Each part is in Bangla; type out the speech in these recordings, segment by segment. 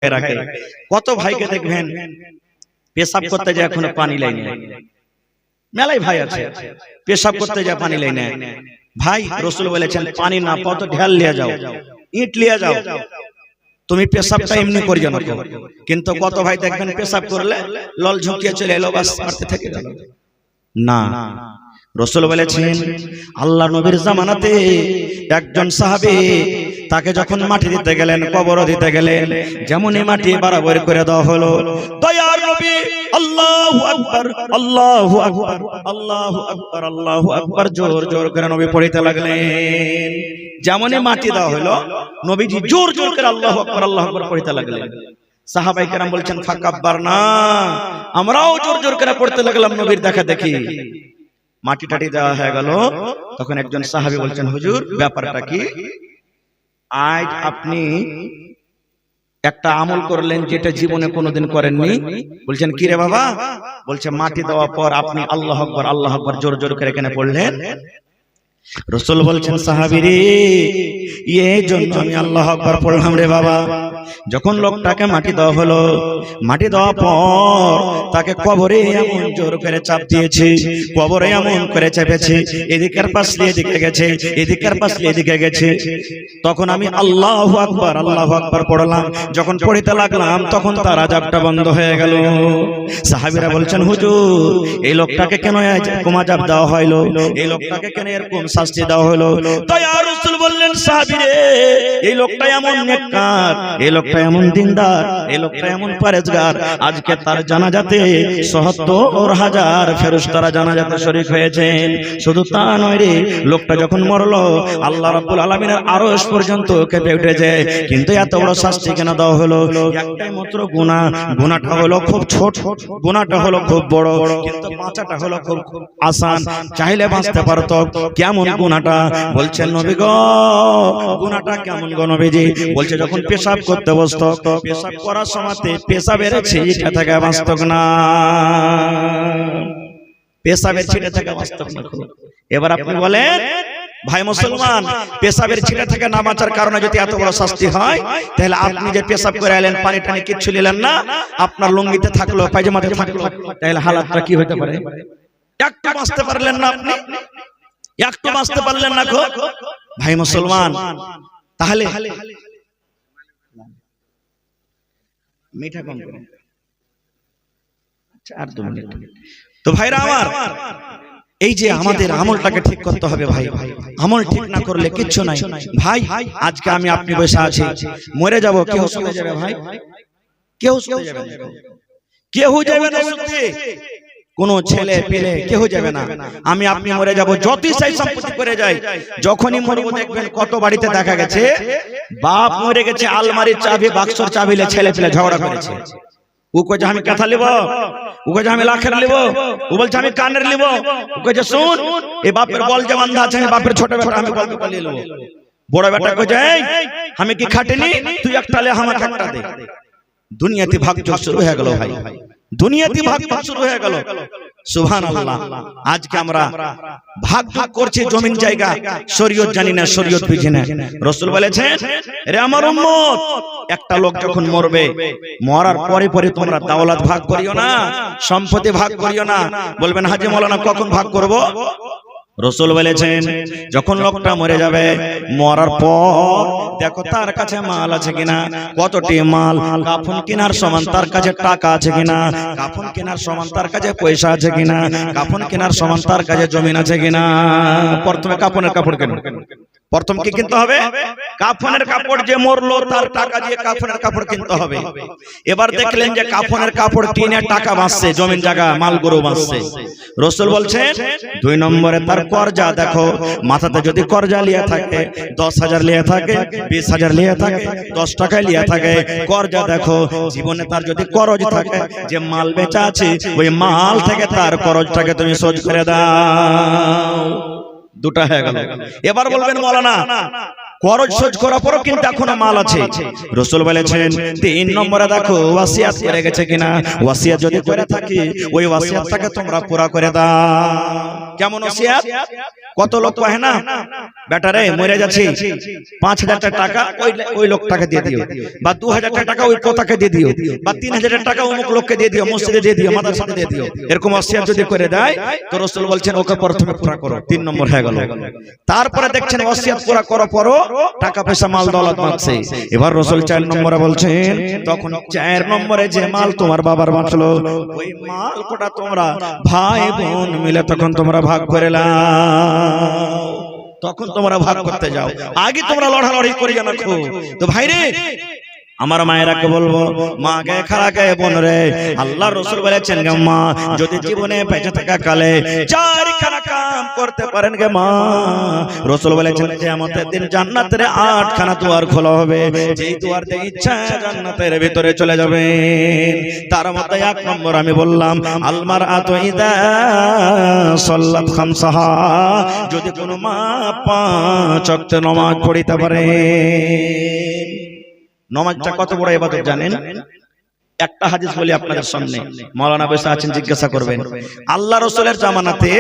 রাখে। কত ভাইকে দেখবেন পেশাব করতে যায় এখনো পানি লাইনে, মেলাই ভাই আছে পেশাব করতে যায় পানি লাইনে। ভাই রাসূল বলেছেন পানি না পাও তো ঢেল লিয়ে যাও, ইট লিয়ে যাও, তুমি পেশাবটা এমনি করি জানো। কিন্তু কত ভাই দেখবেন পেশাব করলে লল ঝুঁকিয়ে চলে এলো, বাস মারতে থেকে গেল না। রাসূল বলেছেন আল্লাহ নবীর জামানাতে একজন সাহাবী তাকে যখন মাটি দিতে গেলেন, কবর দিতে গেলেন, যেমনই মাটি বরাবর করে দেওয়া হলো, দয়ার নবী আল্লাহু আকবার আল্লাহু আকবার আল্লাহু আকবার আল্লাহু আকবার জোর জোর করে নবী পড়তে লাগলেন। যেমনই মাটি দেওয়া হলো নবীজি জোর জোর করে আল্লাহু আকবার পড়তে লাগলেন। সাহাবায়ে কেরাম বলছেন ফাকাব্বারনা, আমরাও জোর জোর করে পড়তে লাগলাম নবীর দেখা দেখি। মাটি টাটি দেওয়া হয়ে গেল, তখন একজন সাহাবী বলছেন হুজুর ব্যাপারটা কি? আজ আপনি একটা আমল করলেন যেটা জীবনে কোনোদিন করেননি। বলছেন কি রে বাবা? বলছে মাটি দেওয়ার পর আপনি আল্লাহু আকবার জোর জোর করে এখানে পড়লেন। রাসূল বলছেন সাহাবী রে, এই জন্য আমি আল্লাহু আকবার পড়লাম রে বাবা। যখন লোকটাকে মাটি দেওয়া হলো, মাটি দেওয়ার পর তাকে কবরে এমন জোর করে চাপ দিয়েছে, কবরে এমন করে চেপেছে, এদিকের পাশে এদিকে গেছে, এদিকের পাশে এদিকে গেছে। তখন আমি আল্লাহু আকবার পড়লাম। যখন পড়তে লাগলাম তখন তার আযাবটা বন্ধ হয়ে গেল। সাহাবীরা বলছেন হুজুর এই লোকটাকে কেন এরকম আযাব দেওয়া হলো, এই লোকটাকে কেন এরকম শাস্তি দেওয়া হলো? দয়ার রাসূল বললেন সাহাবী রে, এই লোকটা এমন নেককার, এই লোকটা এমন দিনদার, এই লোকটা এমন পরেজগার, আজকে তার জানাজাতে ৭০,০০০ ফেরেশতারা জানাজাতে শরীক হয়েছেন। শুধু তা নয় রে, লোকটা যখন মরলো আল্লাহ রাব্বুল আলামিনের আরশ পর্যন্ত কেঁপে উঠেছে। কিন্তু এত বড় শাস্তি কেন দেওয়া হলো? একটাই মাত্র গুনাহ, গুনাহটা হলো খুব ছোট, গুনাহটা হলো খুব বড়, কিন্তু বাঁচাটা হলো খুব আসান। চাইলে বাঁচতে পারতো। কেমন গুনাহটা? বলছেন নবী গো, গুনাহটা কেমন গো নবীজি? বলছে যখন পেশাব করতে বসতো, পেশাব করার সময়তে পেশাবের ছিটা থেকে বাঁচত না, পেশাবের ছিটা থেকে বাঁচত না। এবার আপনি বলেন ভাই মুসলমান, পেশাবের ছিটা থেকে না বাঁচার কারণে যদি এত বড় শাস্তি হয়, তাহলে আপনি যে পেশাব করে এলেন, পানি টানি কিচ্ছু নিলেন না, আপনার লুঙ্গিতে থাকলো, পায়জামাতে থাকলো, তাহলে হালাতটা কি হতে পারে? একটু বাঁচতে পারলেন না আপনি, একটু বাঁচতে পারলেন না গো ভাই মুসলমান। তাহলে মিঠা কম করে, আর 2 মিনিট। তো ভাইরা আমার, এই যে আমাদের আমলটাকে ঠিক করতে হবে ভাই, আমল ঠিক না করলে কিচ্ছু নাই ভাই। আজকে আমি আপনি বসে আছি, মরে যাব, কেউ চলে যাবে ভাই, কেউ চলে যাবে, কেউ যাবে না শুনতে, কোন ছেলে পেলে কেউ যাবে না। আমি আপনি মরে যাব, যতই চাই সম্পত্তি করে যাই, যখনই মরবো দেখবেন কত বাড়িতে দেখা গেছে বাপ মরে গেছে, আলমারির চাবি বাক্সর চাবিলে ছেলে পেলে ঝগড়া করেছে। ও কইছে আমি কথা লিব, ও কইছে আমি লাখের লিব, ও বলছে আমি কানের লিব, ও কইছে শুন এই বাপের বল যে বান্ধা আছে, আমি বাপের ছোট বেটা, আমি বলকে পালিয়ে নেব। বড় বেটা কইছে এই আমি কি খাটিনি, তুই একটা লে আমাকে একটা দে। দুনিয়াতে ভাগযোগ শুরু হয়ে গেল ভাই, দুনিয়াতে ভাগযোগ শুরু হয়ে গেল। সুবহানাল্লাহ, আজকে আমরা ভাগযোগ করছি জমিন জায়গা, শরীয়ত জানি না, শরীয়ত বুঝি না। রাসূল বলেছেন রে আমার উম্মত, একটা লোক যখন মরবে, মরার পরে পরে তোমরা দাওলাত ভাগ করিও না, সম্পত্তি ভাগ করিও না। বলবেন হাজী মাওলানা কখন ভাগ করব? রাসূল বলেছেন যখন লোকটা মরে যাবে, মরার পর দেখো তার কাছে মাল আছে কিনা, কতটি মাল, কাফন কেনার সমান তার কাছে টাকা আছে কিনা, কাফন কেনার সমান তার কাছে পয়সা আছে কিনা, কাফন কেনার সমান তার কাছে জমিন আছে কিনা। প্রথমে কাফনের কাপড় কেন, প্রথম কি কিনতে হবে? কাফনের কাপড়। যে মরলো তার টাকা দিয়ে কাফনের কাপড় কিনতে হবে। এবার দেখলেন যে কাফনের কাপড় কিনে টাকা বাঁচছে, জমিন জায়গা মাল গরু বাঁচছে। রাসূল বলছেন 2 নম্বরে তার কর্জা দেখো, মাথাতে যদি কর্জা লিয়া থাকে, 10,000 লিয়া থাকে, 20,000 লিয়া থাকে, 10 টাকা লিয়া থাকে, কর্জা দেখো। জীবনে তার যদি করজ থাকে, যে মাল বেচা আছে ওই মাল থেকে তার করজটাকে তুমি শোধ করে দাও। 2টা হয়ে গেল। এবার বলবেন মাওলানা করজ শোধ করার পরও কিন্তু এখনো মাল আছে। রাসূল বলেছেন 3 নম্বরে দেখো ওয়াসিয়াত করে গেছে কিনা, ওয়াসিয়াত যদি করে থাকে ওই ওয়াসিয়াতটাকে তোমরা পুরা করে দাও। কেমন ওয়াসিয়াত? কত লোক কয় না বেটারে মরে যাচ্ছি 5,000 টাকা ওই লোকটাকে দিয়ে দিও, বা 2,000 টাকা ওই পোতাকে দিয়ে দিও, বা 3,000 টাকা অমুক লোককে দিয়ে দিও, মসজিদে দিয়ে দিও, মাদ্রাসাতে দিয়ে দিও। এরকম ওসিয়ত যদি করে দেয় তো রাসূল বলছেন ওকে প্রথমে পুরা করো, 3 নম্বর হয়ে গেল। তারপরে দেখছেন ওসিয়ত পুরা করো পরো টাকা পয়সা মাল দৌলত বাঁচছে। এবার রাসূল 4 নম্বরে বলছেন তখন 4 নম্বরে যে মাল তোমার বাবার বাঁচলো ওই মাল কোটা তোমরা ভাই বোন মিলে তখন তোমরা ভাগ করে নাও, তখন তোমরা ভাগ করতে যাও, আগে তোমরা লড়ালড়ি করে জানো। তো ভাই রে আমার মায়েরাকে বলবো, মা গে খালা গে বোন রে, আল্লাহ রাসূল বলেছেন গে মা যদি জীবনে বেঁচে থাকা কালে 4খানা কাম করতে পারেন গে মা, রাসূল বলেছেন কিয়ামতের দিন জান্নাতের 8খানা দুয়ার খোলা হবে, যেই দুয়ার দিয়ে ইচ্ছা জান্নাতের ভিতরে চলে যাবে। তার মধ্যে 1 নম্বর আমি বললাম আল মারআতু ইযা সাল্লাত খামসাহা, যদি কোনো মা 5 ওয়াক্ত নামাজ পড়িতে পারে। নামাজটা কত বড় ইবাদত জানেন? একটা হাদিস বলি আপনাদের সামনে, মাওলানা বসে আছেন জিজ্ঞাসা করবেন। আল্লাহ রাসূলের জামানাতে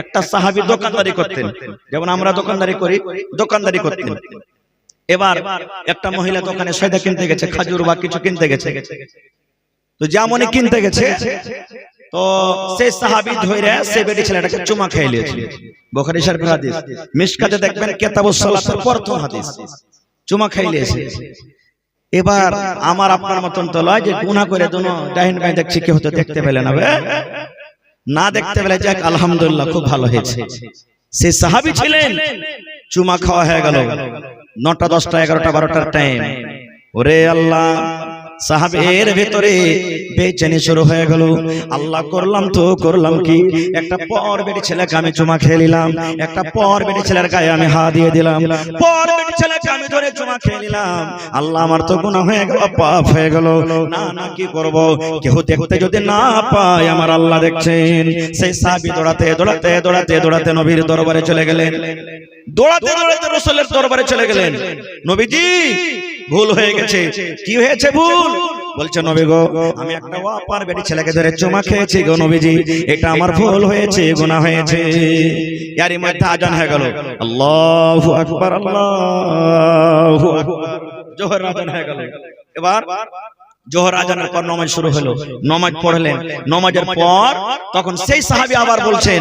একটা সাহাবী দোকানদারি করতেন, যেমন আমরা দোকানদারি করি, দোকানদারি করতেন। এবার একটা মহিলা দোকানে সয়দা কিনতে গেছে, খাজুর বা কিছু কিনতে গেছে, তো যেমনই কিনতে গেছে তো সেই সাহাবী ধইরা সেই বেটি ছেলেটাকে চুমা খেয়ে নিয়েছে। বুখারী শরীফের হাদিস, মিশকাতে দেখবেন কিতাবুস সালাতের প্রথম হাদিস, চুমা খেয়ে নিয়েছে। এবার আমার আপনার মতন তো লয় যে গুনাহ করে দুনো ডাইন বাই দেখছি কি হতো দেখতে পেলেন না দেখতে পেলে যাক আলহামদুলিল্লাহ খুব ভালো হয়েছে। সেই সাহাবী ছিলেন, চুমা খাওয়া হয়ে গেল 9টা 10টা 11টা 12টার টাইম। ওরে আল্লাহ, সাহাবের ভিতরে বেচেনি শুরু হয়ে গেল। আল্লাহ করলাম তো করলাম কি, একটা পর বেটি ছেলেকে আমি চুমা খেয়ে নিলাম, একটা পর বেটি ছেলের গায়ে আমি হাত দিয়ে দিলাম, পর বেটি ছেলেকে আমি ধরে চুমা খেয়ে নিলাম। আল্লাহ আমার তো গুনাহ হয়ে গেল, পাপ হয়ে গেল। না না কি করব, কেউ দেখতে যদি না পায় আমার আল্লাহ দেখছেন। সেই সাহাবী দৌড়াতে দৌড়াতে দৌড়াতে দৌড়াতে নবীর দরবারে চলে গেলেন, দৌড়াতে দৌড়াতে রাসূলের দরবারে চলে গেলেন। নবীজি ভুল হয়ে গেছে। কি হয়েছে ভুল? বলছে নবী গো আমি একটা ওয়াপার বেটি ছেলেকে ধরে চুমা খেয়েছি গো নবীজি, এটা আমার ভুল হয়েছে, গুনাহ হয়েছে। ইয়ারই মধ্যে আজান হয়ে গেল, আল্লাহু আকবার আল্লাহু আকবার, জোহর আজান হয়ে গেল। এবার জোহর আজানের পর নামাজ শুরু হলো, নামাজ পড়লেন। নামাজের পর তখন সেই সাহাবী আবার বলছেন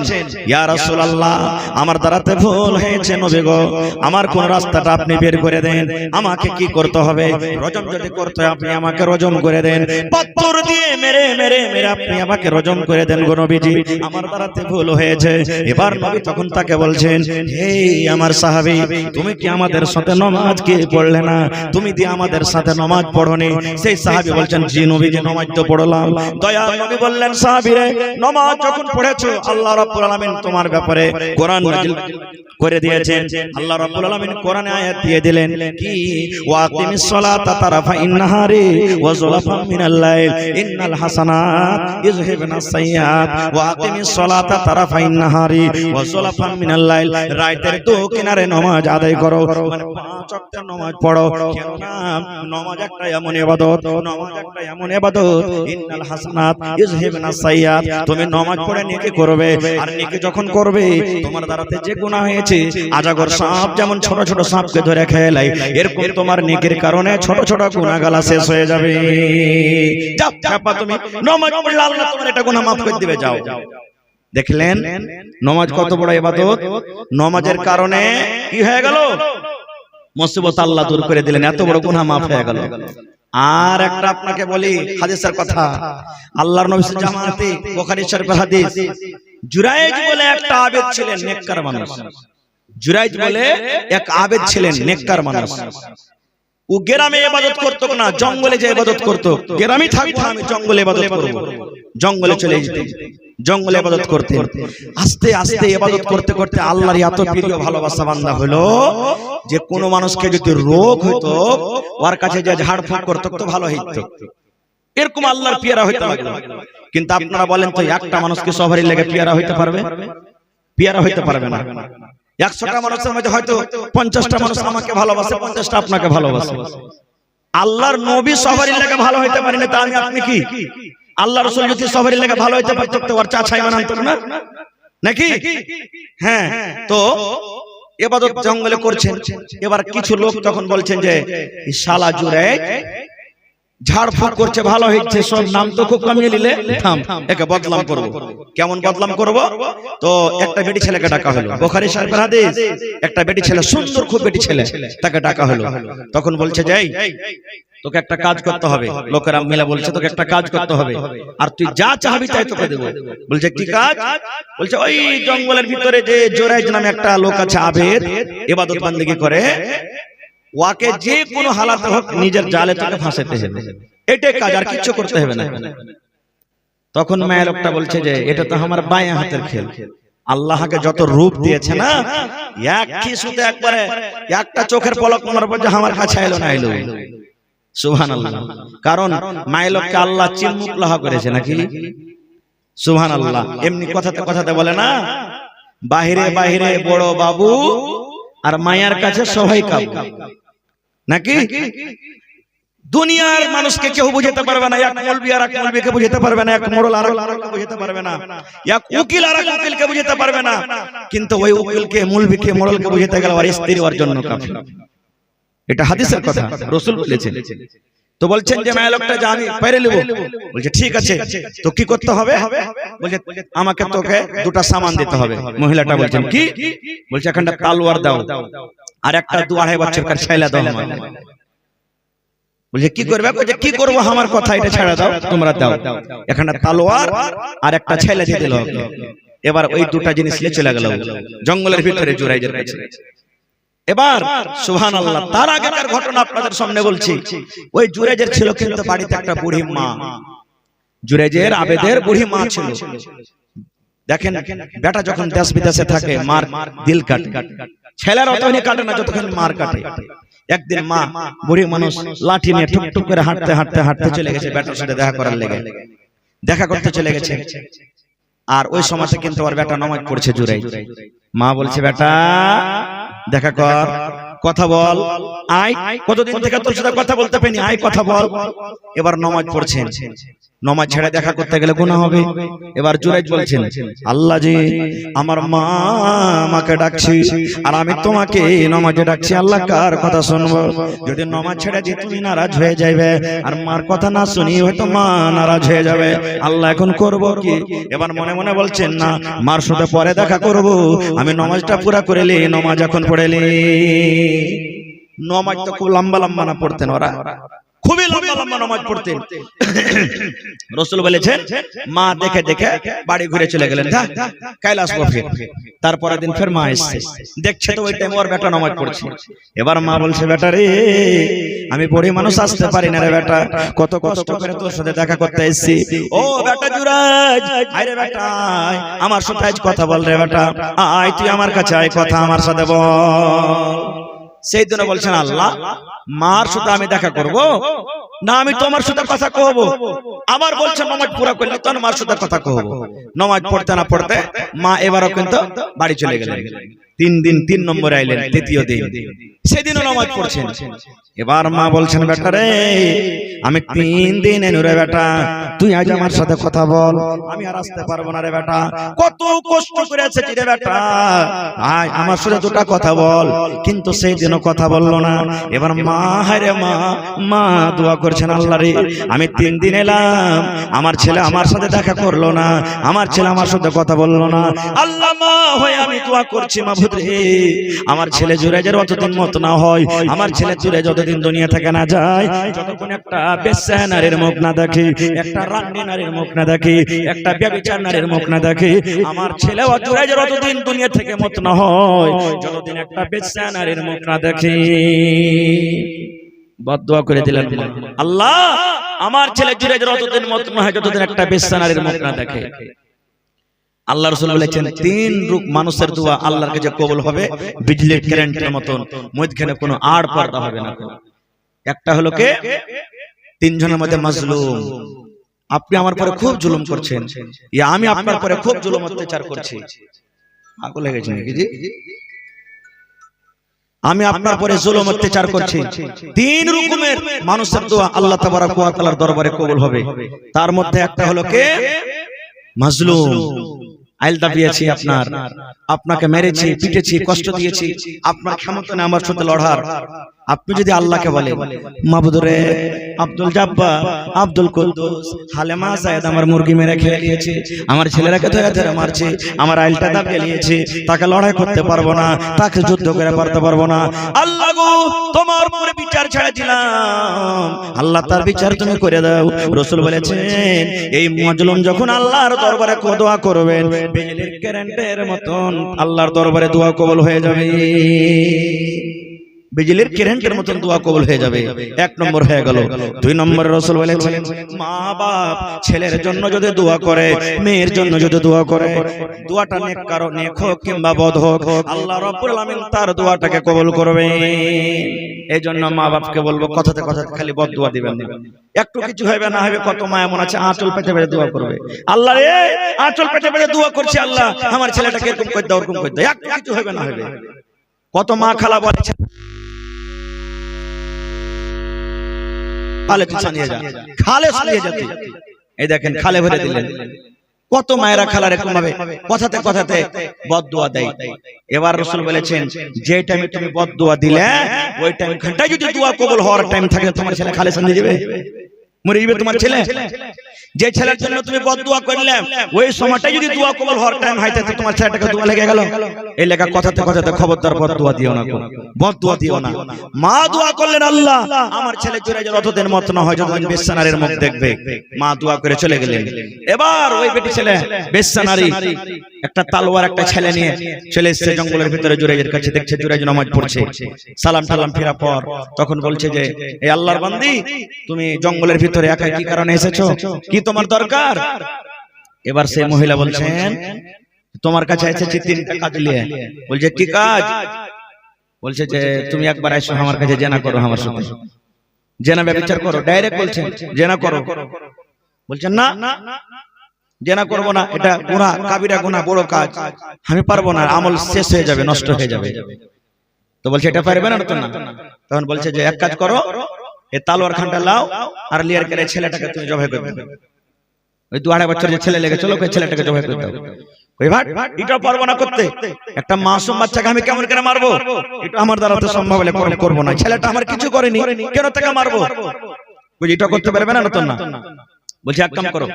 ইয়া রাসূলুল্লাহ আমার দ্বারাতে ভুল হয়েছে নবী গো, আমার কোন রাস্তাটা আপনি বের করে দেন, আমাকে কি করতে হবে? রজম যদি করতে হয় আপনি আমাকে রজম করে দেন, পাথর দিয়ে মেরে মেরে মেরে আপনি আমাকে রজম করে দেন গো নবীজি, আমার দ্বারাতে ভুল হয়েছে। এবার নবী তখন তাকে বলছেন হে আমার সাহাবী, তুমি কি আমাদের সাথে নামাজ কি পড়লে না? তুমি কি আমাদের সাথে নামাজ পড়োনি? সেই সাহাবী বলছেন জি নবীজি নামাজ তো পড়লাম। দয়াল নবী বললেন সাহাবী রে, নামাজ যখন পড়েছো আল্লাহ রাব্বুল আলামিন তোমার ব্যাপারে কোরআন নাযিল করে দিয়েছেন। আল্লাহ রাব্বুল আলামিন কোরআনে আয়াত দিয়ে দিলেন কি ওয়াকিমিস সালাতা তারাফাইন নাহারি ওয়া যুলাফাম মিনাল লাইল ইন্নাল হাসানাত ইযহিবনাস সাইয়্যাত ওয়াকিমিস সালাতা তারাফাইন নাহারি ওয়া যুলাফাম মিনাল লাইল, রাতের দু কিনারে নামাজ আদায় করো, মানে 5 ওয়াক্তের নামাজ পড়ো। কেননা নামাজ একটা এমন ইবাদত, নামাজ একটা এমন ইবাদত ইন্নাল হাসানাত ইযহিবনাস সাইয়্যাত, তুমি নামাজ পড়ে নেকি করবে, আর নেকি যখন করবে তোমার দ্বারাতে যে গুনাহ হয়েছে আজাগর সাপ যেমন ছোট ছোট সাপকে ধরে খেয়ে লাই, এরকম তোমার নেকির কারণে ছোট ছোট গুনাহগালা শেষ হয়ে যাবে। যাও বাবা তুমি নামাজ পড়লে আল্লাহ তোমার এটা গুনাহ maaf করে দিবে। যাও। দেখলেন নামাজ কত বড় ইবাদত, নামাজের কারণে কি হয়ে গেল? মুসিবত আল্লাহ দূর করে দিলেন, এত বড় গুনাহ maaf হয়ে গেল। আর একটা আপনাকে বলি হাদিসের কথা, আল্লাহর নবী জামাতে বুখারী শরীফের হাদিস, জুরাইজ বলে একটা আবেদ ছিলেন, নেককার মানুষ। জুরাইজ বলে এক আবেদ ছিলেন, নেককার মানুষ। ও গ্রামে ইবাদত করতো না, জঙ্গলে যে ইবাদত করতো। গ্রামে থাকতো আমি জঙ্গলে ইবাদত করব, জঙ্গলে চলে যেতেন, জঙ্গলে ইবাদত করতেন। আস্তে আস্তে ইবাদত করতে করতে আল্লাহর এত প্রিয় ভালোবাসা বান্দা হলো যে কোন মানুষকে যদি রোগ হতো ওর কাছে যে ঝাড়ফুঁক করতো তো ভালো হইতো, এরকম আল্লাহর পিয়ারা হইতে লাগলো। কিন্তু আপনারা বলেন তো একটা মানুষকে সবারই লেগে পিয়ারা হইতে পারবে? পিয়ারা হইতে পারবে না। 100টা মানুষের মধ্যে হয়তো 50টা মানুষ আমাকে ভালোবাসে, 50টা আপনাকে ভালোবাসে। আল্লাহর নবী সবারই লেগে ভালো হইতে পারেন, তা আমি আপনি কি? আল্লাহ রাসূল যদি সবারই লেগে ভালো হইতে পারতো তো ওর চা ছাই মানাতো না? নাকি? হ্যাঁ, তো ইবাদত জঙ্গলে করছেন। এবার কিছু লোক তখন বলছেন যে শালা জুরাইজ ঝাড়ফুঁক করছে, ভালো হচ্ছে, সব নাম তো খুব কমিয়ে নিলে, থাম, একে বদনাম করব। কেমন বদনাম করব? তো একটা বেটি ছেলেকে ডাকা হলো, বুখারী শরীফের হাদিস। একটা বেটি ছেলে, সুন্দর খুব বেটি ছেলে, তাকে ডাকা হলো। তখন বলছে যে তোকে একটা কাজ করতে হবে। লোকেরা মিলে বলছে তোকে একটা কাজ করতে হবে, আর তুই যা চাইবি তাই তোকে দেব। বলছে কি কাজ? বলছে ওই জঙ্গলের ভিতরে যে জুরাইজ নামে একটা লোক আছে, আবেদ, ইবাদত বندگی করে, ওকে যে কোনো হালাতে হোক নিজের জালে তোকে ফাঁসাতে হবে। এটাই কাজ, আর কিছু করতে হবে না। তখন মেয়ে লোকটা বলছে যে এটা তো আমার বাঁয়া হাতের খেল। আল্লাহকে যত রূপ দিয়েছে না, এক কিছুতে একবারে একটা চোখের পলক মারার পর যে আমার কাছে এলো না এলো। সুবহানাল্লাহ। কারণ মায়ের লোককে আল্লাহ চিনমুখলাহা করেছে নাকি? সুবহানাল্লাহ। এমনি কথাতে কথাতে বলে না, বাহিরে বাহিরে বড় বাবু আর মায়ার কাছে সবাই কাবু, নাকি? দুনিয়ার মানুষকে কেউ বুঝাতে পারবে না, এক মৌলবি আর এক মৌলবিকে বুঝাতে পারবে না, এক মোড়ল আর এক বুঝাতে পারবে না, এক উকিল আর এক উকিলকে বুঝাতে পারবে না। কিন্তু ওই উকিলকে, মৌলবিকে, মোড়লকে বুঝাতে গেলে আর স্ত্রী ওর জন্য কাফি। এটা হাদিসের কথা, রাসূল বলেছেন। তো বলছেন যে মায়ের লোকটা যে আমি পেরে নেব। বলছে ঠিক আছে, তো কি করতে হবে? বলছে আমাকে তোকে দুটো সামান দিতে হবে। মহিলাটা বলছেন কি? বলছে একটা তলোয়ার দাও আর একটা 2.5 বছরকার ছেলে দাও আমাকে। বলছে কি করবে? বলছে কি করব, আমার কথা, এটা ছেড়ে দাও, তোমরা দাও। একটা তলোয়ার আর একটা ছেলে দিয়ে দিল। এবার ওই দুটো জিনিস নিয়ে চলে গেল জঙ্গলের ভিতরে জুরাইজের কাছে। এবার সুবহানাল্লাহ, তার আগেকার ঘটনা আপনাদের সামনে বলছি। ওই জুরাইজের ছিল কিন্তু বাড়িতে একটা বুড়ি মা। জুরাইজের আবেদের বুড়ি মা ছিল। দেখেন, বেটা যখন দেশ বিদেশে থাকে মার দিল কাটে, ছেলের অতখানি কাটে না যতক্ষণ মার কাটে। একদিন মা, বুড়ি মানুষ, লাঠি নিয়ে টুকটুক করে হাঁটতে হাঁটতে হাঁটতে চলে গেছে বেটার সাথে দেখা করার লেগে। দেখা করতে চলে গেছে। আর ওই সময়তে কিন্তু ওর বেটা নামাজ পড়ছে জুরাইজ। মা বলছে বেটা দেখা কর, কথা বল, আয়, কতদিন থেকে তোর সাথে কথা বলতে পারিনি, আয় কথা বল। এবার নামাজ পড়ছেন। নামাজ ছেড়ে দেখা করতে গেলে গুনাহ হবে। এবার জুরাইজ বলছেন আল্লাহ জি, আমার মা আমাকে ডাকছি আর আমি তোমাকে নামাজে ডাকছি, আল্লাহ কার কথা শুনবো? যদি নামাজ ছেড়ে দিই তুমি নারাজ হয়ে যাবে, আর মার কথা না শুনি হয়তো মা নারাজ হয়ে যাবে। আল্লাহ এখন করব কি? এবার মনে মনে বলছেন না, মার সাথে পরে দেখা করব, আমি নামাজটা পুরা করে নি। নামাজ এখন পড়েলি। নামাজ তো খুব লম্বা লম্বা না পড়তেন ওরা, খুবই লম্বা লম্বা নামাজ পড়তেন। রাসূল বলেছেন মা দেখে দেখে বাড়ি ঘুরে চলে গেলেন, কাল আসবো ফির। তারপরের দিন ফের মা এসেছে, দেখছে তো ওই টাইমে ওর বেটা নামাজ পড়ছে। এবার মা বলছে বেটা রে, আমি বড়ি মানুষ আসতে পারি না রে বেটা, কত কষ্ট করে তোর সাথে দেখা করতে এসেছি। ও বেটা জুরাইজ, আরে বেটা আমার সাথে আজ কথা বল রে বেটা, আয় তুই আমার কাছে আয়, কথা আমার সাথে বল। সেই দিনে বলছেন আল্লাহ, মার সাথে আমি দেখা করব না, আমি তোমার সাথে কথা কহব। আবার বলছেন নামাজ পুরা করলে তো মার সাথে কথা কহব। নামাজ পড়তে না পড়তে মা এবারও কিন্তু বাড়ি চলে গেলেন। 3 দিন 3 নম্বরে আইলেন, তৃতীয় দিন সেদিনও নামাজ পড়ছেন। এবার মা বলছেন বেটা রে, আমি 3 দিন এনু রে বেটা, তুই আজ আমার সাথে কথা বল, আমি আর আসতে পারবো না রে বেটা, কত কষ্ট করে এসেছি রে বেটা, আয় আমার সাথে দুটো কথা বল। কিন্তু সেই দিনও কথা বললো না। এবার মা, হায় রে মা, মা দোয়া করছেন আল্লাহ রে, আমি 3 দিন এলাম, আমার ছেলে আমার সাথে দেখা করলো না, আমার ছেলে আমার সাথে কথা বললো না। আল্লাহ মা হয়ে আমি দোয়া করছি মাবুদ রে, আমার ছেলে জুরাইজের অতদিন মত না হয়, আমার ছেলে জুরাইজ যতদিন দুনিয়া থেকে না যায়, যতক্ষণ একটা বেশ্যা নারীর মুখ না দেখি, একটা রান্নি নারীর মুখ না দেখি, একটা ব্যভিচার নারীর মুখ না দেখি, আমার ছেলে জুরাইজের অতদিন দুনিয়া থেকে মত না হয়, যতদিন একটা বেশ্যা নারীর মুখ না দেখি। বদদোয়া করে দিলেন আল্লাহ, আমার ছেলে জুরাইজের অতদিন মত না হয় যতদিন একটা বেশ্যা নারীর মুখ না দেখে। আল্লাহ রাসূল বলেছেন 3 রূপ মানুষের দোয়া আল্লাহর কাছে কবুল হবে বিজলির কারেন্টের মতন, মধ্যখানে কোনো আড় পর্দা হবে না। একটা হলো কে, 3 জনের মধ্যে মাজলুম, আপনি আমার পরে খুব জুলুম করছেন, ইয়া আমি আপনার পরে খুব জুলুম অত্যাচার করছি। পাগল হয়ে গেছেন নাকি জি? আমি আপনার পরে জুলুম অত্যাচার করছি। 3 রকমের মানুষের দোয়া আল্লাহ তাবারক ওয়া তাআলার দরবারে কবুল হবে। তার মধ্যে একটা হলো কে, মাজলুম। আইল দাবিয়েছি আপনার, আপনাকে মেরেছি, পিটেছি, কষ্ট দিয়েছি, আপনার ক্ষমতা নেই আমার সাথে লড়ার। আপনি যদি আল্লাহকে বলেন, মাবুদ রে, আব্দুল জাব্বার, আব্দুল কুদ্দুস, হালেমা সায়েদ আমার মুরগি মেরে খেয়ে নিয়েছে, আমার ছেলেরাকে ধরে ধরে মারছে, আমার আইলটা দাবিয়ে নিয়েছে, তাকে লড়াই করতে পারবো না, তাকে যুদ্ধ করে পারতে পারবো না। আল্লাহ গো, তোমার উপরে বিচার ছেড়েছিলাম, আল্লাহ তার বিচার তুমি করে দাও। রাসূল বলেছেন, এই মাজলুম যখন আল্লাহর দরবারে দোয়া করবেন, বিজলির কারেন্টের মতন আল্লাহর দরবারে দোয়া কবুল হয়ে যাবে, বিজলির কারেন্টের মতন দোয়া কবুল হয়ে যাবে। এক নম্বর হয়ে গেল। দুই নম্বরে রাসূল বলেছেন, মা বাপ ছেলের জন্য যদি দোয়া করে, মেয়ের জন্য যদি দোয়া করে, দোয়াটা নেক হোক কিংবা বদ হোক, আল্লাহ রাব্বুল আলামিন তার দোয়াটাকে কবুল করবে। এই জন্য মা বাপকে বলবো, কথাতে কথাতে খালি বদ দোয়া দিবেন না। একটু কিছু হবে না হবে, কত মা এমন আছে আঁচল পেতে পেতে দোয়া করবে, আল্লাহ রে আঁচল পেতে পেতে দোয়া করছে, আল্লাহ আমার ছেলেটাকে এরকম করে দাও, ওরকম করে দাও। একটু কিছু হবে না হবে, কত মা খালা বলেছে খালে চালিয়ে যা, খালে চালিয়ে যেতে, এই দেখেন খালে ভরে দিলেন। কত মায়েরা খালা এরকম ভাবে কথাতে কথাতে বদদুয়া দেয়। এবার রাসূল বলেছেন, যে টাইমে তুমি বদদুয়া দিলে, ওই টাইম ঘন্টায় যদি দোয়া কবুল হওয়ার টাইম থাকে, তোমার ছেলে খালে চালিয়ে যাবে, মরে যাবে তোমার ছেলে। যে ছেলের জন্য তুমি বদদুয়া করলে, ওই সময়টা যদি দোয়া কবুল হওয়ার টাইম হয়, তাতে তোমার ছেলেটাকে দোয়া লেগে গেল। এই লেখা কথাতে কথাতে খবরদার বদদুয়া দিও না, বদদুয়া দিও না। মা দোয়া করলেন, আল্লাহ আমার ছেলে জোরে জোরে অতদিন মত না হয় যতদিন বেশ্যানারীর মুখ দেখবে। মা দোয়া করে চলে গেলেন। এবার ওই বেটি ছেলে বেশ্যানারী একটা তালোয়ার একটা ছেলে নিয়ে চলে এসেছে জঙ্গলের ভিতরে, জুরাইজের কাছে, দেখছে জুরাইজ নামাজ পড়ছে। সালাম টালাম ফেরা পর তখন বলছে যে, এই আল্লাহর বান্দি, তুমি জঙ্গলের ভিতরে একা কি কারণে এসেছো, কি তোমার দরকার? এবার সেই মহিলা বলছেন, তোমার কাছে এসেছি তিনটা কাজ নিয়ে। বলছে কি কাজ? বলছে যে তুমি একবার এসো আমার কাছে, জেনা করো আমার সাথে, জেনা ব্যভিচার করো। ডাইরেক্ট বলছেন জেনা করো। বলছেন না, জেনা করব না, এটা গুনাহ, কাবিরা গুনাহ, বড় কাজ, আমি পারবো না, আমল শেষ হয়ে যাবে, নষ্ট হয়ে যাবে। তো বলছে এটা পারবে না তো না। তখন বলছে যে এক কাজ করো, এই তালোয়ার খানটা লাও, আর লিয়ার করে ছেলেটাকে তুমি জবাই করে দাও। ওই 2-2.5 বছর যে ছেলে লেগে চলো, ওই ছেলেটাকে জবাই করে দাও। ওই ভাট এটা পারবো না করতে, একটা মাসুম বাচ্চাকে আমি কেমন করে মারবো? এটা আমার দ্বারা তো সম্ভব হলে করবো না, ছেলেটা আমার কিছু করেনি, কেন তাকে মারবো? বুঝি এটা করতে পারবে না তো না। বলছে এক কাম করো,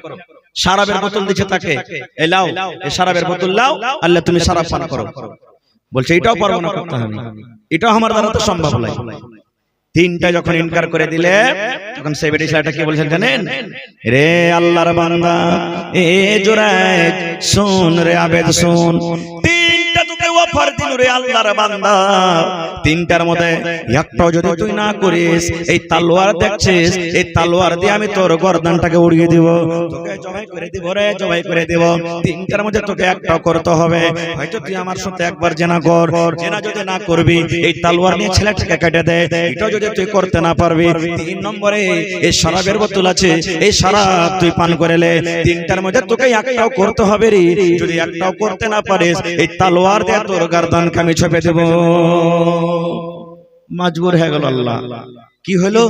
শরাবের বোতল দিচ্ছে তাকে, এই লাও, এই শরাবের বোতল লাও, আল্লাহ তুমি শরাব পান করো। বলছে এটাও পারবো না করতে, আমি এটাও আমার দ্বারা তো সম্ভব নয়। তিনটা যখন ইনকার করে দিলে, তখন সেই বেটি ছেলেটা কি বলছেন জানেন? রে আল্লাহর বান্দা, এ জুরাইজ শুন রে আবেদ শুন, তিনটা তোকে অফার দিল রে আল্লাহর বান্দা, তিনটার মধ্যে একটাও যদি তুই না করিস, এই তালোয়ার দেখছিস, এই তালোয়ার দিয়ে আমি তোর গর্দানটাকে উড়িয়ে দিব, তোকে জবাই করে দিব রে, জবাই করে দিব। তিনটার মধ্যে তোকে একটাও করতে হবে। হয়তো তুই আমার সাথে একবার জেনা কর, জেনা যদি না করবি, এই তালোয়ার নিয়ে ছেলেটাকে কেটে দে, এটাও যদি তুই করতে না পারবি, 3 নম্বরে এই শরাবের বোতল আছে, এই শরাব তুই পান করে লে। তিনটার মধ্যে তোকে একটাও করতে হবে রে, যদি একটাও করতে না পারিস, এই তালোয়ার দিয়ে তোর গর্দানকে আমি ছেপে দেব। মজবুর হয়ে গেল আল্লাহ। কি হলো,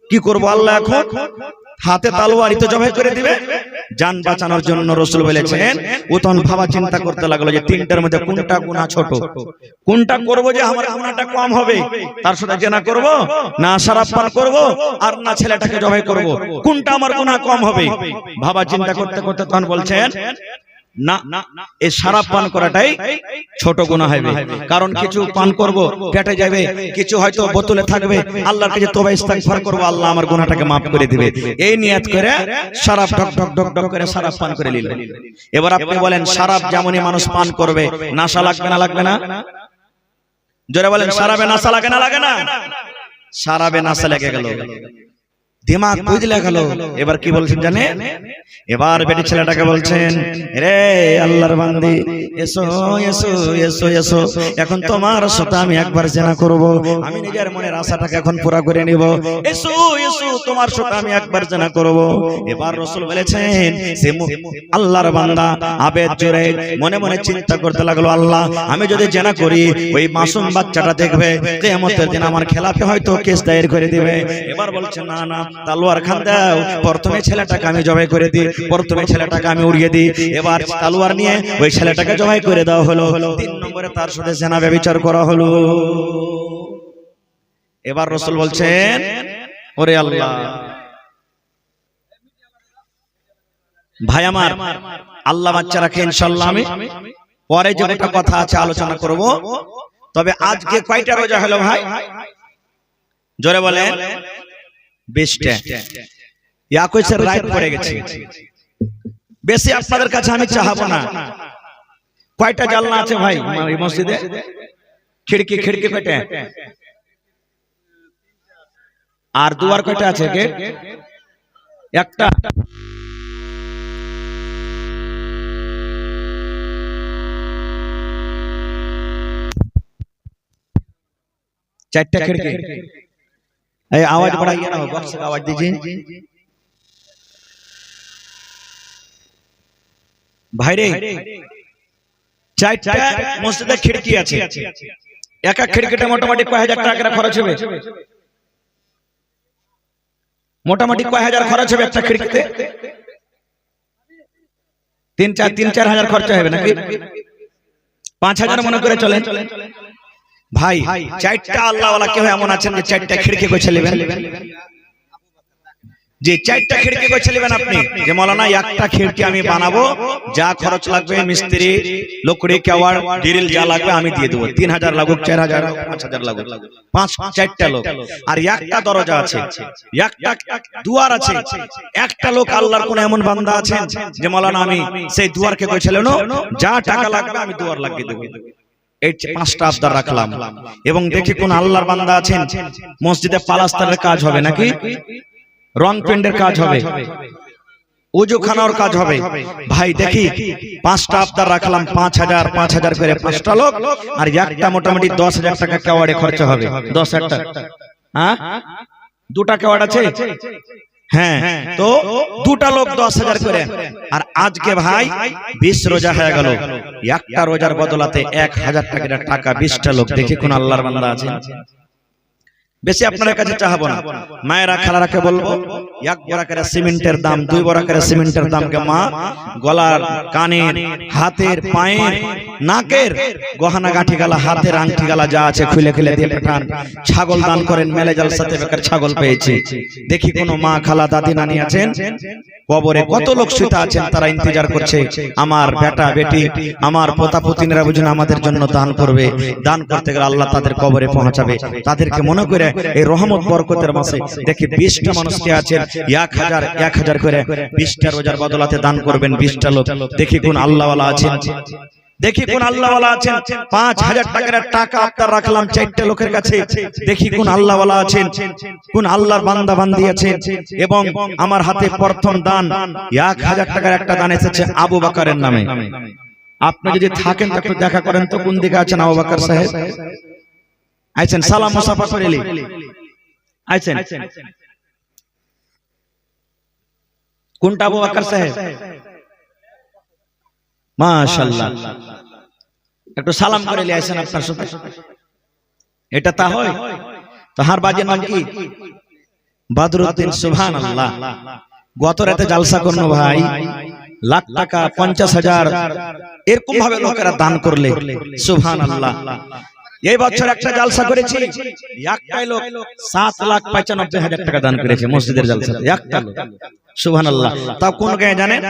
কি করবো আল্লাহ? এখন হাতে তালোয়ারই তো জবাই করে দিবে। জান বাঁচানোর জন্য রাসূল বলেছেন, ও তখন ভাবা চিন্তা করতে লাগলো যে তিনটার মধ্যে কোনটা গুনাহ ছোট, কোনটা করব যে আমার গুনাহটা কম হবে, তার সাথে জেনা করব না শরাব পান করব আর না ছেলেটাকে জবাই করব, কোনটা আমার গুনাহ কম হবে? ভাবা চিন্তা করতে করতে তখন বলছেন, না, এই শরাব পান করাটাই ছোট গুনাহ হবে। কারণ কিছু পান করব পেটে যাবে, কিছু হয়তো বোতলে থাকবে, আল্লাহর কাছে তওবা ইস্তিগফার করব, আল্লাহ আমার গুনাহটাকে maaf করে দিবে, এই নিয়ত করে শরাব ঢক ঢক ঢক ঢক করে শরাব পান করে নিল। এবার আপনি বলেন, শরাব যেমনই মানুষ পান করবে, নেশা লাগবে না লাগবে না? জোরে বলেন, শরাবে নেশা লাগে না লাগে না? শরাবে নেশা লেগে গেল, দিমাগ বুঝলে গেল। এবার কি বলছেন জানেন? এবার বেটি ছেলেটাকে বলছেন, রে আল্লাহর বান্দি, এসো এসো এসো এসো, এখন তোমার সাথে আমি একবার জেনা করব, আমি নিজের মনের আশাটাকে এখন পুরা করে নিব, এসো এসো তোমার সাথে আমি একবার জেনা করব। এবার রাসূল বলেছেন, সে আল্লাহর বান্দা আবেদ জুরাইজ মনে মনে চিন্তা করতে লাগলো, আল্লাহ আমি যদি জেনা করি, ওই মাসুম বাচ্চাটা দেখবে, কিয়ামতের দিন আমার খেলাফে হয়তো কেস দায়ের করে দিবে। এবার বলছে, না না, তালোয়ার খান দাও, প্রথমে ছেলেটাকে আমি জবাই করে দিই, প্রথমে ছেলেটাকে আমি উড়িয়ে দিই, এবার তালোয়ার নিয়ে ওই ছেলেটাকে জবাই করে দেওয়া হলো। 3 নম্বরে তার সাথে জেনা ব্যভিচার করা হলো। এবার রাসূল বলছেন, ওরে আল্লাহ, ভাই আমার, আল্লাহ বাচ্চা রাখে, ইনশাআল্লাহ আমি পরে যে একটা কথা আছে আলোচনা করব। তবে আজকে কয়টা রোজা হলো ভাই? জোরে বলেন। 20টা। ইয়া কইছে রাত পড়ে গেছে। বেশি আপনাদের কাছে আমি চাহাবো না। কয়টা জানলা আছে ভাই এই মসজিদে? খিড়কি কয়টা? আর দুয়ার কয়টা আছে? গেট একটা। चारटा खिड़की। आवाज बढ़ाइए ना, बॉक्स का आवाज दीजिए भाई रे। चारटा मस्जिदे खिड़की আছে, এক এক খিড়কিতে মোটামুটি কয় হাজার টাকা করে খরচ হবে? মোটামুটি কয় হাজার খরচ হবে একটা খিড়কিতে? 3-4 হাজার খরচ হবে নাকি? 5,000 মনে করে চলেন ভাই। চারটা আল্লাহ ওয়ালা কেউ এমন আছেন যে চারটা খিড়কি গোছে নেবেন? যে চারটা খিড়কি গোছে নেবেন আপনি, যে মাওলানা একটা খিড়কি আমি বানাবো, যা খরচ লাগবে মিস্ত্রি, লকড়ি, কেওয়াড়, গ্রিল যা লাগবে আমি দিয়ে দেব। 3,000 লাগুক, 4,000 লাগুক, 5,000 লাগুক, 5-4টা লোক। আর একটা দরজা আছে, একটা দুয়ার আছে, একটা লোক আল্লাহর কোন এমন বান্দা আছেন যে মাওলানা আমি সেই দুয়ারকে গোছে নেব, যা টাকা লাগবে আমি দুয়ার লাগিয়ে দেব। এই 5টা আবদার রাখলাম। এবং দেখি কোন আল্লাহর বান্দা আছেন মসজিদে পালাস্তারের কাজ হবে নাকি, রং পেন্টের কাজ হবে, ওযুখানার কাজ হবে। ভাই দেখি 5টা আবদার রাখলাম, 5,000 করে 5টা লোক। আর একটা মোটামুটি 10,000 টাকা কেওয়াড়ে খরচ হবে। 10,000 টাকা। হ্যাঁ, 2টা কেওয়াড় আছে। হ্যাঁ, তো 2টা লোক 10,000 করে। আর আজকে ভাই 20 রোজা হয়ে গেল, একটা রোজার বদলাতে 1,000 টাকা 20টা লোক। দেখি কোন আল্লাহর বান্দা আছেন? বেশি আপনার কাছে চাহাবো না। মায়েরা খালারাকে বলবো, 1 বড়া করে সিমেন্টের দাম, 2 বড়া করে সিমেন্টের দাম কে মা গলার, কানের, হাতের, পায়ের, নাকের গহনা গাঁঠি গালা, হাতের আংটি গালা যা আছে খুলে খুলে দিয়ে পাঠান। ছাগল দান করেন, মেলে জালসাতে বেকার ছাগল পেয়েছি। দেখি কোন মা, খালা, দাদি, নানি আছেন? কবরে কত লোক শুতে আছেন, তারা ইন্তজার করছে আমার বেটা বেটি, আমার পোতা পুতিনেরা বুঝুন আমাদের জন্য দান করবে। দান করতে গেলে আল্লাহ তাদের কবরে পৌঁছাবে। তাদেরকে মনে করে এই রহমত বরকতের মাসে দেখি 20টা মানুষকে আছেন 1,000 করে 20টা রোজার বদলাতে দান করবেন 20টা লোক। দেখি কোন আল্লাহওয়ালা আছেন, দেখি কোন আল্লাহওয়ালা আছেন। 5,000 টাকার টাকা আপনার রাখলাম 4টা লোকের কাছে। দেখি কোন আল্লাহওয়ালা আছেন, কোন আল্লাহর বান্দা বান্দি আছেন। এবং আমার হাতে প্রথম দান 1,000 টাকার একটা দান এসেছে আবু বকরের নামে। আপনি যদি থাকেন তো একটু দেখা করেন তো কোন দিকে আছেন আবু বকর সাহেব? আইছেন? সালাম মুসাফা করেলি আইছেন? কোনটা আবু বকর সাহেব? মাশাআল্লাহ, একটু সালাম করে নিয়ে আইছেন আপনার সাথে। এটা তা হয়? তাহার বাজে নাম কি? বদরুদ্দিন। সুবহানাল্লাহ। গত রাতে জালসা করনো ভাই, লাখ টাকা, 50,000 এরকম ভাবে লোকেরা দান করলে। সুবহানাল্লাহ। এই বছর একটা জালসা করেছি, একটাই লোক 7,95,000 টাকা দান করেছে মসজিদের জালসাতে, একটা লোক। সুবহানাল্লাহ। তাও কোন গায়ে জানেন?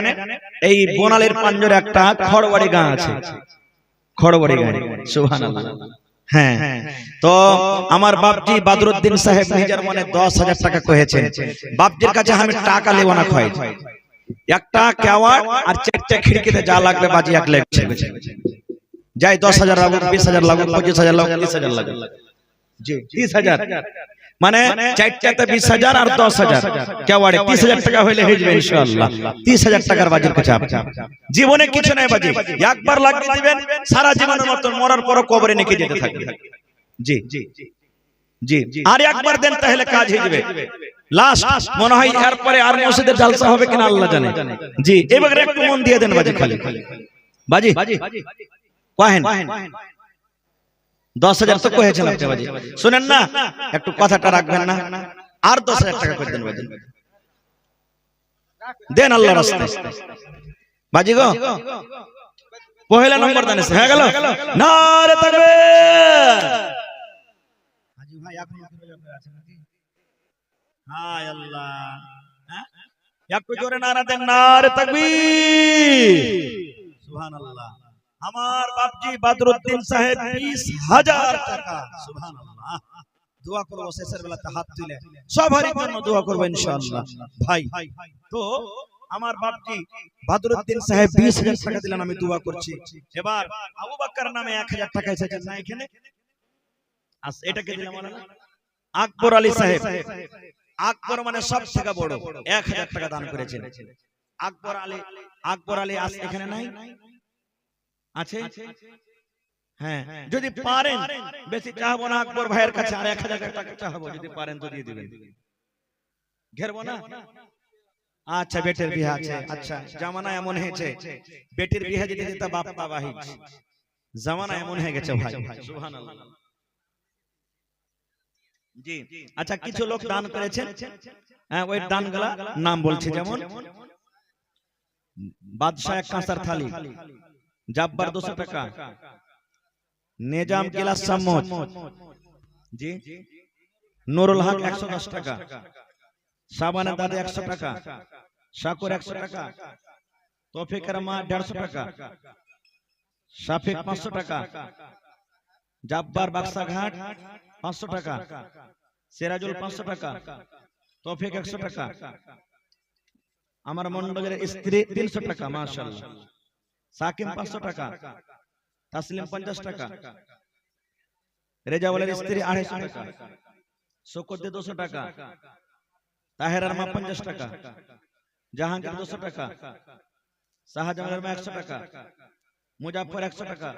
এই বনালের পাঞ্জরে একটা খড়বাড়ি গাঁ আছে, খড়বাড়ি গাঁ। সুবহানাল্লাহ। হ্যাঁ, তো আমার বাপজি বদরুদ্দিন সাহেব নিজের মনে 10,000 টাকা কহেছেন। বাপজির কাছে আমি টাকা নেব না, খয় একটা কেওয়াড় আর 4টা খিড়কিতে যা লাগবে বাজি 1 লাখ যাই। 10,000 লাগুক, 20,000 লাগুক, 25,000 লাগুক, 30,000 লাগুক, জি 30,000। মানে 4টাতে 20,000 আর 10,000 কেওয়াড়ে 30,000 টাকা হইলে হয়ে যাবে ইনশাআল্লাহ। 30,000 টাকার বাজির কাছে জীবনে কিছু নাই বাজি, একবার লাগিয়ে দিবেন, সারা জীবনের মত মরার পর কবরে নিয়ে যেতে থাকবে। জি জি, আর একবার দেন তাহলে কাজ হয়ে যাবে। লাস্ট মনে হয় এরপরে আর মসজিদের জালসা হবে কিনা আল্লাহ জানে। জি, এবারে একটু মন দিয়ে দেন বাজি, খালি বাজি কহেন। 10,000 তো কহেছেন আপনি বাজি, শুনেন না, একটু কথাটা রাখবেন না? আর 10,000 টাকা করে দেন ভাইজান, দেন আল্লাহর রাস্তায় বাজি গো। পহেলা নম্বর দান হয়ে গেল। নারে তাকবীর। হাজি ভাই এখন আছে নাকি? হায় আল্লাহ, একটু জোরে নারা দেন, নারে তাকবীর, সুবহানাল্লাহ। আমার বাপজি বদরুদ্দিন সাহেব 20,000 টাকা, সুবহানাল্লাহ। দোয়া করব শেষের বেলাতে হাত তুলে, সবারই জন্য দোয়া করব ইনশাআল্লাহ। ভাই তো আমার বাপজি বদরুদ্দিন সাহেব 20,000 টাকা দিলেন, আমি দোয়া করছি। এবার আবু বকর নামে 1,000 টাকা এসেছে না এখানে, এটাকে দিলাম না আকবর আলী সাহেব। আকবর মানে সব থেকে বড়, 1,000 টাকা দান করেছেন। আকবর আলী আজ এখানে নাই, আছে? হ্যাঁ, যদি পারেন, বেশি চাহবো না আকবর ভাইয়ের কাছে, আর 1,000 টাকা চাহবো, যদি পারেন তো দিয়ে দিবেন, ঘেরবো না। আচ্ছা, বেটের বিয়ে আছে, আচ্ছা জামানা এমন হয়েছে, বেটির বিয়ে যদি দিতে বাপ তাবাহি, জামানা এমন হয়ে গেছে ভাই, সুবহানাল্লাহ। জি আচ্ছা, কিছু লোক দান করেছেন, হ্যাঁ ওই দানগুলা নাম বলছি, যেমন বাদশাহ এক কাঁসার থালি, জাব্বার 200 টাকা, নিজাম গিলাস চামচ, জি নুরুল হক 110 টাকা, শাবানা দাদা 100 টাকা, শাকুর 100 টাকা, তৌফিকের মা 150 টাকা, শাফিক 500 টাকা, জাব্বার বাক্সাঘাট 500 টাকা, সিরাজুল 500 টাকা, তৌফিক 100 টাকা, আমার মন্ডলের স্ত্রী 300 টাকা, মাশাআল্লাহ, সাকিব 500 টাকা, তাসলিম 50 টাকা, রেজাওয়ালের স্ত্রী 250 টাকা, শোকরদে 200 টাকা, তাহেরার মা 50 টাকা, জাহাঙ্গীর 200 টাকা, শাহজামালের মা 100 টাকা, মুজাফফর 100 টাকা,